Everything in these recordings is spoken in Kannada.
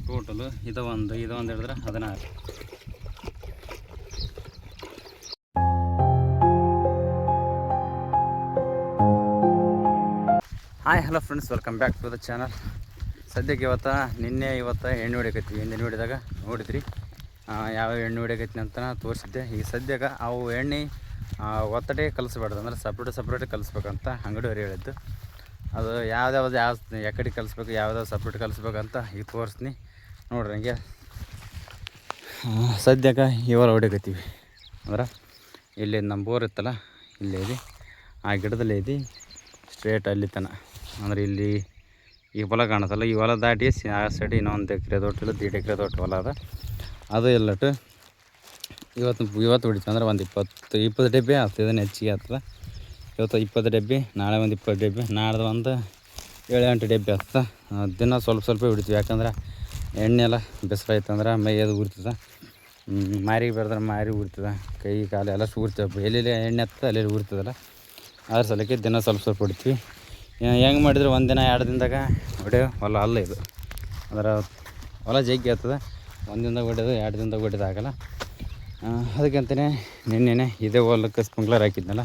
ಟೋಟಲು ಇದು ಒಂದು ಹಿಡಿದ್ರೆ 16. Hi hello friends, welcome back to the channel. ಸದ್ಯಕ್ಕೆ ಇವತ್ತು ಎಣ್ಣೆ ಹೊಡಿಯಕತ್ತೀವಿ. ಹಿಂದಿನ ಹೊಡಿದಾಗ ನೋಡಿದ್ರಿ ಯಾವ ಎಣ್ಣೆ ಹೊಡಿಯಕತ್ತೀನಿ ಅಂತ ತೋರಿಸಿದ್ದೆ. ಈಗ ಸದ್ಯಕ್ಕೆ ಅವು ಎಣ್ಣೆ ಒತ್ತಡೆ ಕಲಿಸ್ಬಾರ್ದು, ಅಂದ್ರೆ ಸಪ್ರೇಟ್ ಕಲಿಸ್ಬೇಕಂತ ಅಂಗಡಿಯವ್ರು ಹೇಳಿದ್ದು. ಅದು ಯಾವ ಎಕಡೆ ಕಲಿಸ್ಬೇಕು, ಯಾವ್ದಾವ್ದು ಸಪ್ರೇಟ್ ಕಲಿಸ್ಬೇಕಂತ ಈಗ ತೋರಿಸ್ತೀನಿ ನೋಡ್ರಿ. ಹಂಗೆ ಸದ್ಯಕ್ಕೆ ಇವಾಗ ಹೊಡಿಯಕತ್ತೀವಿ. ಅಂದ್ರೆ ಇಲ್ಲಿ ನಮ್ಮ ಬೋರ್ ಇತ್ತಲ್ಲ, ಇಲ್ಲೇ ಇದೆ, ಆ ಗಿಡದಲ್ಲೇ ಇದೆ, ಸ್ಟ್ರೇಟ್ ಅಲ್ಲಿ ತನ. ಅಂದ್ರೆ ಇಲ್ಲಿ ಈ ಹೊಲ ಕಾಣುತ್ತಲ್ಲ, ಈ ಹೊಲ ದಾಟಿ ಆ ಸೈಡ್ ಇನ್ನೊಂದು ಎಕರೆ ದೊಡ್ಡ ಇಲ್ಲ, 1.5 ಎಕರೆ ದೊಡ್ಡ ಹೊಲ ಅದು ಎಲ್ಲಟ್ಟು ಇವತ್ತು ಹೊಡಿತೀವಿ. ಅಂದ್ರೆ ಒಂದು 20 ಡಬ್ಬಿ ಆಗ್ತದೆ. ಇದನ್ನು ಹೆಚ್ಚಿಗೆ ಆಗ್ತದೆ. ಇವತ್ತು 20 ಡಬ್ಬಿ, ನಾಳೆ ಒಂದು 20 ಡಬ್ಬಿ, ನಾಡ್ದು ಒಂದು 7-8 ಡಬ್ಬಿ ಆಗ್ತದೆ. ದಿನ ಸ್ವಲ್ಪ ಹೊಡಿತೀವಿ. ಯಾಕಂದ್ರೆ ಎಣ್ಣೆ ಎಲ್ಲ ಬಿಸಿಲಾಯ್ತು ಅಂದ್ರೆ ಮೈಯದು ಉರಿತದೆ, ಮಾರಿಗೆ ಬೆರೆದ್ರೆ ಮಾರಿ ಉರಿತದೆ, ಕೈ ಕಾಲು ಎಲ್ಲ ಉರಿತವೆ. ಎಲ್ಲೆಲ್ಲಿ ಎಣ್ಣೆ ಹತ್ತದ ಅಲ್ಲೆಲ್ಲಿ ಉರಿತದಲ್ಲ, ಅದ್ರ ಸಲಕ್ಕೆ ದಿನ ಸ್ವಲ್ಪ ಹೊಡಿತೀವಿ. ಹೆಂಗೆ ಮಾಡಿದ್ರೆ 1 ದಿನ 2 ದಿನದಾಗ ಹೊಡೆಯೋ ಹೊಲ ಅಲ್ಲ ಇದು. ಅಂದ್ರೆ ಹೊಲ ಜಗ್ಗಿ ಆಗ್ತದೆ. 1 ದಿನದಾಗ ಹೊಡೆಯೋದು 2 ದಿನದಾಗ ಹೊಡೆಯೋದು ಆಗೋಲ್ಲ. ಅದಕ್ಕಂತಲೇ ನಿನ್ನೆ ಇದೇ ಹೊಲಕ್ಕೆ ಸ್ಪ್ರಿಂಕ್ಲರ್ ಹಾಕಿದ್ನಲ್ಲ,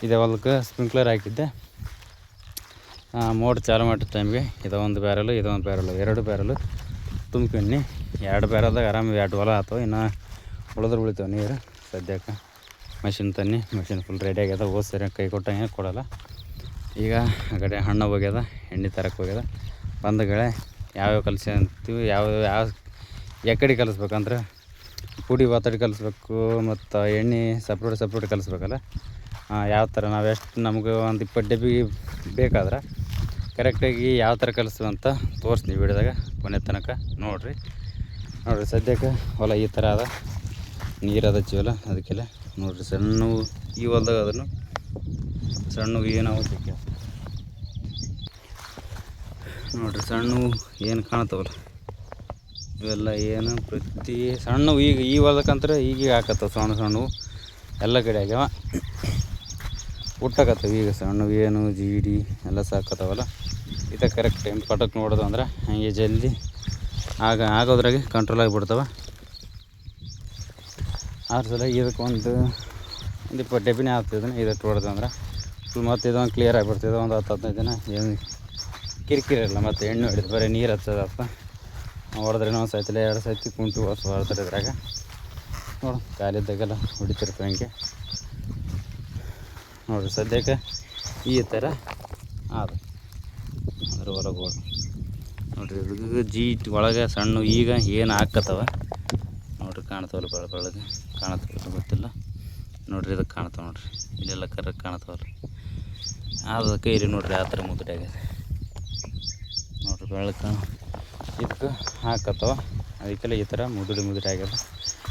ಇದೇ ಹೊಲಕ್ಕೆ ಸ್ಪ್ರಿಂಕ್ಲರ್ ಹಾಕಿದ್ದೆ. ಮೋಟ್ರ್ ಚಾಲು ಮಾಡಿದ ಟೈಮ್ಗೆ ಇದೊಂದು ಬ್ಯಾರಲು 2 ಬ್ಯಾರಲು ತುಂಬ್ಕೊಂಡಿ. 2 ಬ್ಯಾರಲ್ದಾಗ ಆರಾಮ 2 ಹೊಲ ಆಯ್ತು. ಇನ್ನು ಉಳಿತಾವೆ ನೀರು. ಸದ್ಯಕ್ಕೆ ಮಷಿನ್ ಫುಲ್ ರೆಡಿ ಆಗ್ಯದ. ಹೋದ ಸರಿ ಕೈ ಕೊಟ್ಟಂಗೆ ಕೊಡೋಲ್ಲ. ಈಗ ಆ ಕಡೆ ಹಣ್ಣು ಹೋಗ್ಯದ, ಎಣ್ಣೆ ತರಕ್ಕೆ ಹೋಗ್ಯದ. ಬಂದಗಳೇ ಯಾವ್ಯಾವ ಕಲಿಸಿ ಅಂತೀವಿ, ಯಾವ ಎಕಡೆ ಕಲಿಸ್ಬೇಕಂದ್ರೆ ಪುಡಿ ಒತ್ತಡಿ ಕಲಿಸ್ಬೇಕು, ಮತ್ತು ಎಣ್ಣೆ ಸಪ್ರೇಟ್ ಕಲಿಸ್ಬೇಕಲ್ಲ. ಯಾವ ಥರ ನಮಗೆ ಒಂದು 20 ಡಬ್ಬಿ ಬೇಕಾದ್ರೆ ಕರೆಕ್ಟಾಗಿ ಯಾವ ಥರ ಕಲಿಸ್ತೀವಿ ಅಂತ ತೋರಿಸ್ತೀವಿ ವಿಡಿಯೋದಾಗ. ಕೊನೆ ತನಕ ನೋಡಿರಿ. ಸದ್ಯಕ್ಕೆ ಹೊಲ ಈ ಥರ ಅದ, ನೀರು ಹಚ್ಚಿವಲ್ಲ ಅದಕ್ಕೆಲ್ಲ ನೋಡಿರಿ. ಸಣ್ಣ ಈ ಹೊಲ್ದಾಗ ಅದನ್ನು ಸಣ್ಣ ಏನಾವ ಸಿಕ್ಕ ನೋಡಿರಿ. ಸಣ್ಣ ಏನು ಕಾಣ್ತಾವಲ್ಲ ಇವೆಲ್ಲ ಏನು ಪ್ರತಿ ಸಣ್ಣ ಈಗ ಈ ಹೊಲಕ್ಕಂತಾರೆ ಈಗ ಹಾಕತ್ತವ. ಸಣ್ಣವು ಎಲ್ಲ ಕಡೆ ಆಗ್ಯಾವ, ಹುಟ್ಟಕತ್ತವ ಈಗ ಸಣ್ಣವು. ಏನು ಜೀಡಿ ಎಲ್ಲ ಸಾಕತ್ತವಲ್ಲ, ಇದು ಕರೆಕ್ಟ್ ಟೈಮ್ ಪಟಕ್ಕೆ ನೋಡೋದು ಅಂದ್ರೆ ಹಂಗೆ ಜಲ್ದಿ ಆಗೋದ್ರಾಗೆ ಕಂಟ್ರೋಲ್ ಆಗಿಬಿಡ್ತಾವೆ. ಆದ್ರ ಸಲ ಇದಕ್ಕೆ ಒಂದು 20 ಡಬ್ಬಿನೇ ಆಗ್ತದೆ. ಇದಕ್ಕೆ ಹೊಡೆದು ಅಂದ್ರೆ ಫುಲ್ ಮತ್ತು ಇದೊಂದು ಕ್ಲಿಯರ್ ಆಗಿಬಿಡ್ತದೆ. ಒಂದು 10-15 ದಿನ ಏನು ಕಿರಿಕಿರಿ ಇರಲ್ಲ. ಮತ್ತು ಎಣ್ಣೆ ಹೊಡಿದು ಬರೀ ನೀರು ಹಚ್ಚೋದಪ್ಪ. ಹೊಡೆದ್ರೆ ಒಂದು ಸೈತಿಲ್ಲ 2 ಸೈತಿ ಕುಂಟು ಹೊಡ್ತಾರೆ. ಇದ್ರಾಗ ನೋಡು ಕಾಲಿದ್ದಾಗೆಲ್ಲ ಹೊಡಿತಿರ್ತೀವಿ ಹಂಗೆ ನೋಡಿರಿ. ಸದ್ಯಕ್ಕೆ ಈ ಥರ ಅದು ಅದ್ರ ಹೊರಗೆ ನೋಡಿರಿ. ಇದು ಜೀಟ್ ಒಳಗೆ ಸಣ್ಣ ಈಗ ಏನು ಹಾಕತ್ತವ ನೋಡಿರಿ. ಕಾಣ್ತಾವಲ್ಲ ಬೆಳಗ್ಗೆ ಕಾಣತ್ತಲ್ಲ ಗೊತ್ತಿಲ್ಲ ನೋಡಿರಿ. ಇದಕ್ಕೆ ಕಾಣ್ತಾವೆ ನೋಡಿರಿ, ಇಲ್ಲೆಲ್ಲ ಕರೆಕ್ಟ್ ಕಾಣ್ತಾವಲ್ಲ. ಅದು ಕೈರಿ ನೋಡಿರಿ ಆ ಥರ ಮುದ್ದೆ ಆಗಿದೆ ನೋಡಿರಿ. ಬೆಳಕು ಇದಕ್ಕೆ ಹಾಕತ್ತವ, ಅದಕ್ಕೆಲ್ಲ ಈ ಥರ ಮುದುಡಿ ಆಗ್ಯದ.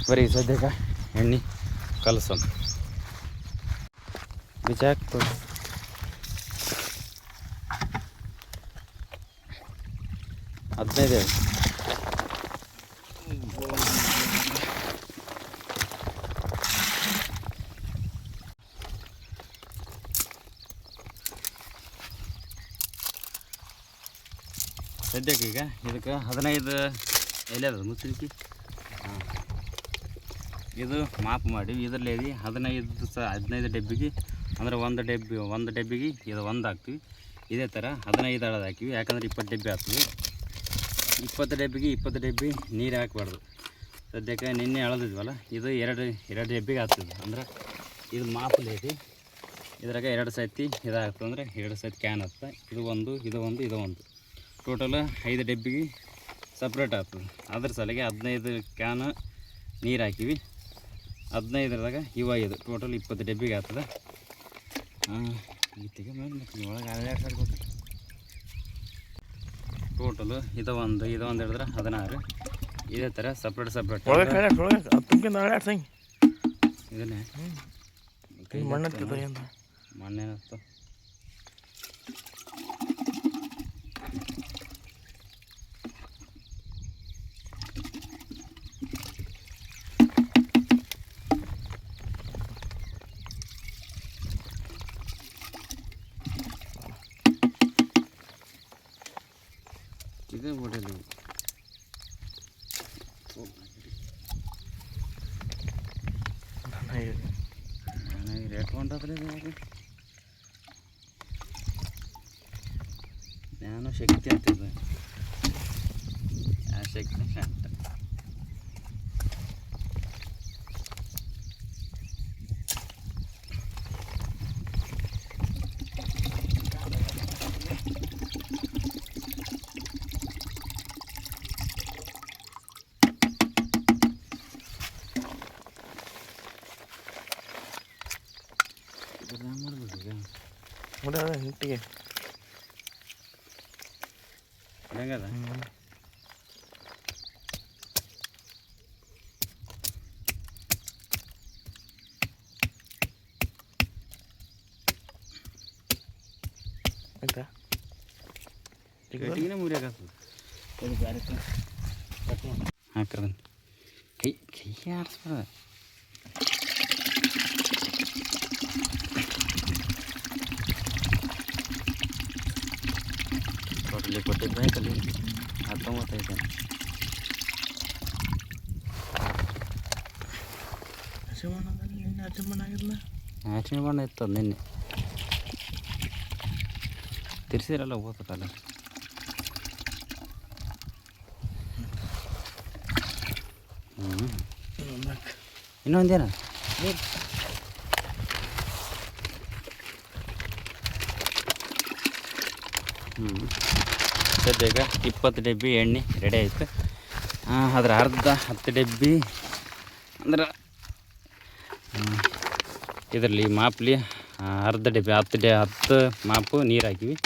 ಬರೀ ಸದ್ಯಕ್ಕೆ ಎಣ್ಣೆ ಕಲಸೋಣ ಬಿಚಾಕ್ತದೆ. ಹದಿನೈದು ಸದ್ಯಕ್ಕೆ ಈಗ ಇದಕ್ಕೆ 15 ಎಲೆ ಅದ ಮುಚ್ಚಲಿಕ್ಕೆ. ಇದು ಮಾಪ್ ಮಾಡಿ ಇದರಲ್ಲಿ 15 ಡಬ್ಬಿಗೆ ಅಂದ್ರೆ ಒಂದು ಡಬ್ಬಿಗೆ ಇದು 1 ಹಾಕ್ತೀವಿ. ಇದೇ ಥರ 15 ಅಳದು ಹಾಕಿವಿ. ಯಾಕಂದ್ರೆ 20 ಡಬ್ಬಿ ಆಗ್ತದೆ. 20 ಡಬ್ಬಿಗೆ 20 ಡಬ್ಬಿ ನೀರು ಹಾಕಬಾರ್ದು. ಸದ್ಯಕ್ಕೆ ನಿನ್ನೆ ಅಳದಿದ್ವಲ್ಲ, ಇದು 2 ಡಬ್ಬಿಗೆ ಆಗ್ತದೆ. ಅಂದ್ರೆ ಇದು ಮಾಪಲ್ಲಿ ಐತಿ. ಇದ್ರಾಗ 2 ಸೈತಿ ಇದಾಗ್ತದೆ, ಅಂದರೆ 2 ಸೈತಿ ಕ್ಯಾನ್ ಆಗ್ತದೆ. ಇದು ಒಂದು ಟೋಟಲ್ 5 ಡಬ್ಬಿಗೆ ಸಪ್ರೇಟ್ ಆಗ್ತದೆ. ಅದ್ರ ಸಲಿಗೆ 15 ಕ್ಯಾನ್ ನೀರು ಹಾಕಿವಿ. 15ದಾಗ ಇದು ಟೋಟಲ್ 20 ಡಬ್ಬಿಗೆ ಆಗ್ತದೆ. ಈತಿಗೆ ಒಳಗೆ ಅಲ್ಲಾಡ್ಸಾಡ್ಬೇಕು. ಟೋಟಲು ಇದು ಒಂದು ಹಿಡಿದ್ರೆ 16. ಇದೇ ಥರ ಸಪ್ರೇಟ್ ಇದನ್ನೇ ಮಣ್ಣೇನತ್ತು ಇದು ಹೊಡೆಯಲಿ. ರೇಟ್ ಹೊಂಟದ್ರಿ ಜ್ಞಾನ ಶಕ್ತಿ ಆಗ್ತದೆ ಆ ಶಕ್ತಿ ಶಾಂತ ಹಿಂಟಿಗೆ ಹೆಂಗದ ಆಯ್ತಾ ಕಟ್ಟಿಗೆ ಮುರಿಯಾಕತ್ತದ ಹಾಕ್ರದನ್ ಕೈ ಕೈ ಆಡಿಸ್ಬಾರ್ದ ಕೊಟ್ಟಲ್ಲಿ ಕೊಟ್ಟಿದ್ದ ಕಲಿ 19 ಹಸಿರು ಬಣ್ಣ ಇತ್ತು ನಿನ್ನೆ ತಿರ್ಸಿರಲ್ಲ ಹೋಗ್ತಲ್ಲ ಇನ್ನೊಂದೇನ ಸದ್ಯಗ 20 ಡಬ್ಬಿ ಎಣ್ಣೆ ರೆಡಿ ಆಯ್ತು ಅದ್ರ ಅರ್ಧ 10 ಡಬ್ಬಿ ಅಂದ್ರೆ ಇದರಲ್ಲಿ ಮಾಪ್ಲಿ ಅರ್ಧ ಡಬ್ಬಿ 10 ಮಾಪು ನೀರು ಹಾಕಿವಿ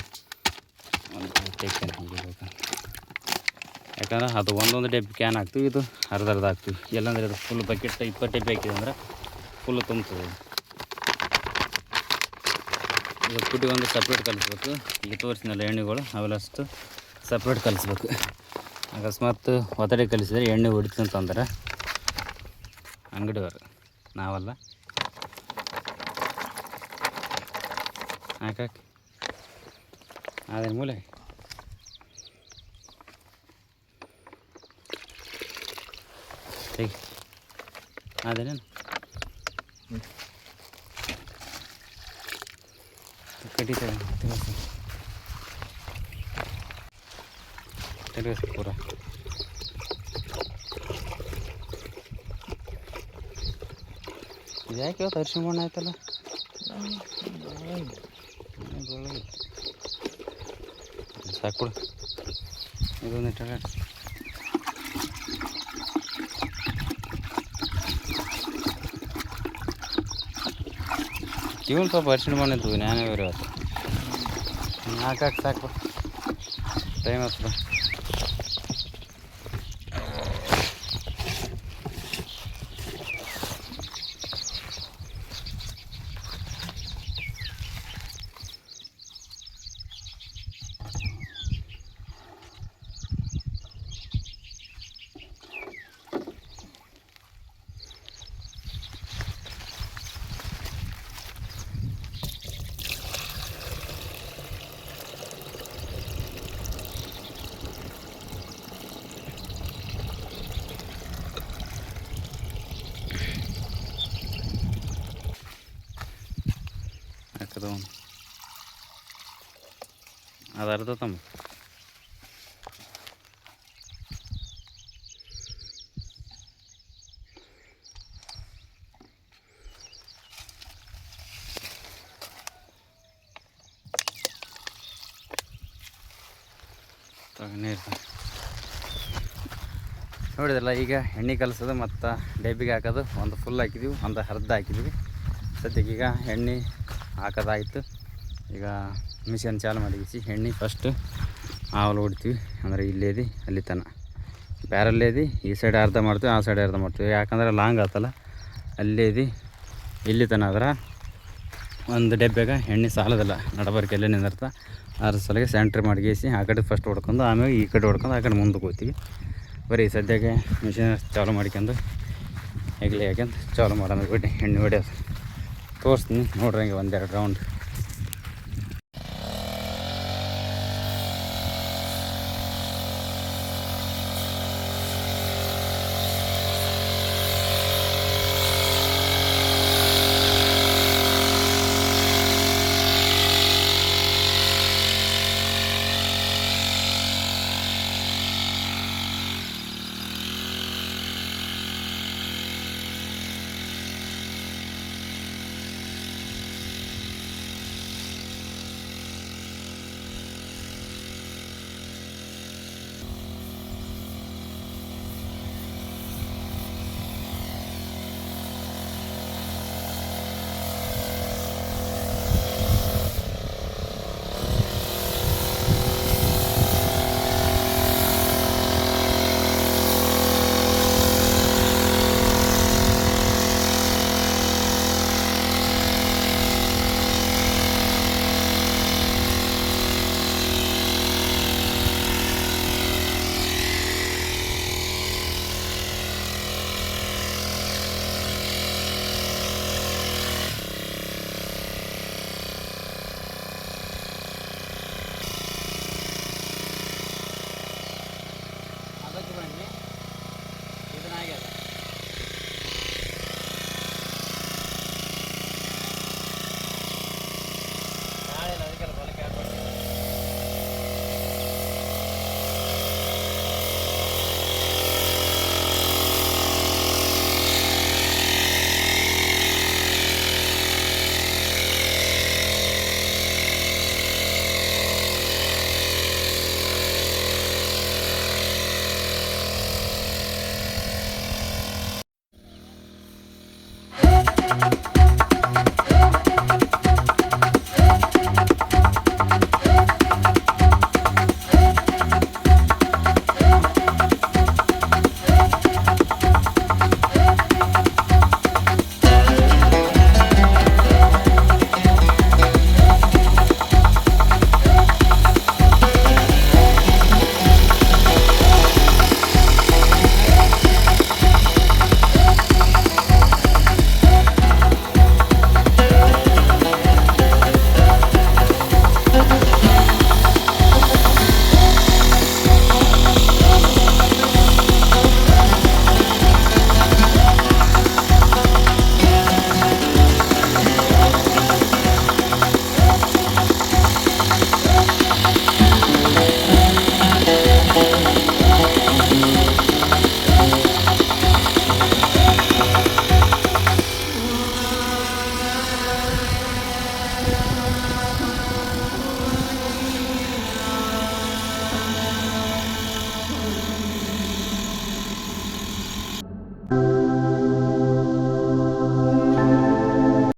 ಯಾಕಂದ್ರೆ ಅದು ಒಂದೊಂದು ಡಬ್ಬಿ ಕ್ಯಾನ್ ಹಾಕ್ತೀವಿ ಇದು ಅರ್ಧ ಹಾಕ್ತೀವಿ ಎಲ್ಲಂದ್ರೆ ಅದು ಫುಲ್ ಬಕೆಟ್ 20 ಡಬ್ಬಿ ಹಾಕಿದೆ ಅಂದ್ರೆ ಫುಲ್ ತುಂಬ್ತದೆ ಇದು ಪುಡಿ ಒಂದು ಸಪ್ರೇಟ್ ಕಲಿಸ್ಬೇಕು ಈಗ ತೋರಿಸಿನಲ್ಲ ಎಣ್ಣೆಗಳು ಅವೆಲ್ಲಷ್ಟು ಸಪ್ರೇಟ್ ಕಲಿಸ್ಬೇಕು ಅಕಸ್ಮಾತ್ ಒತ್ತಡೆ ಕಲಿಸಿದ್ರೆ ಎಣ್ಣೆ ಹೊಡಿತಂತಂದ್ರೆ ಅಂಗಡಿಯವರು ನಾವಲ್ಲ ಹಾಕಿ ಅದೇನು ಮೂಲೆ ತೆಗಿ ಅದೇನೇನು ಕಡಿತೇವೆ ತಿರುಗಿಸಿ ಪೂರ ಇದು ಯಾಕೆ ಇವತ್ತು ಅರಿಶಿಣ ಬಣ್ಣ ಆಯ್ತಲ್ಲ ಸಾಕು ಇದೊಂದು ಇಟ್ಟಾಗ ಇವನು ಸ್ವಲ್ಪ ಅರಿಶಿಣ ಬಣ್ಣ ಇದ್ವು ನಾನೇ ಬೇರೆ ಇವತ್ತು ಹಾಕಿ ಸಾಕು ಟೈಮ್ ಆಗ್ತದೆ ಅದು ಅರ್ಧ ತಮ್ಮ ನೋಡಿದ್ರಲ್ಲ ಈಗ ಎಣ್ಣೆ ಕಲಸೋದು ಮತ್ತು ಡಬ್ಬಿಗೆ ಹಾಕೋದು ಒಂದು ಫುಲ್ ಹಾಕಿದ್ದೀವಿ ಒಂದು ಅರ್ಧ ಹಾಕಿದ್ವಿ ಸದ್ಯಕ್ಕೆ ಈಗ ಎಣ್ಣೆ ಹಾಕೋದಾಯಿತು ಈಗ ಮಿಷನ್ ಚಾಲು ಮಾಡಿಸಿ ಎಣ್ಣೆ ಫಸ್ಟ್ ಆವಲು ಹೊಡಿತೀವಿ ಅಂದರೆ ಇಲ್ಲೇದಿ ಅಲ್ಲಿ ತನ ಬ್ಯಾರಲ್ಲೇದಿ ಈ ಸೈಡ್ ಅರ್ಧ ಮಾಡ್ತೀವಿ ಆ ಸೈಡ್ ಅರ್ಧ ಮಾಡ್ತೀವಿ ಯಾಕಂದ್ರೆ ಲಾಂಗ್ ಆತಲ್ಲ ಅಲ್ಲೇದಿ ಇಲ್ಲಿ ತನ ಆದ್ರೆ ಒಂದು ಡಬ್ಬ್ಯಾಗ ಎಣ್ಣೆ ಸಾಲೋದಿಲ್ಲ ನಡಬರ್ಕೆ ಎಲ್ಲೇ ನಿಂದಿರ್ತ ಅದ್ರ ಸಲಗೆ ಸೆಂಟ್ರ್ ಮಾಡಿಗೇಸಿ ಆ ಕಡೆ ಫಸ್ಟ್ ಹೊಡ್ಕೊಂಡು ಆಮೇಲೆ ಈ ಕಡೆ ಹೊಡ್ಕೊಂಡು ಆ ಕಡೆ ಮುಂದಕ್ಕೆ ಹೋಗ್ತೀವಿ ಬರೀ ಸದ್ಯಕ್ಕೆ ಮಿಷಿನ್ ಚಾಲು ಮಾಡ್ಕೊಂಡು ಹೆಗ್ಲಿ ಹಾಕ್ಯಂತ ಚಾಲು ಮಾಡೋದು ಬಿಟ್ಟು ಎಣ್ಣೆ ಹೊಡೆಯೋದು ತೋರಿಸ್ತೀನಿ ನೋಡ್ರಿ ಹಂಗೆ ಒಂದೆರಡು ರೌಂಡ್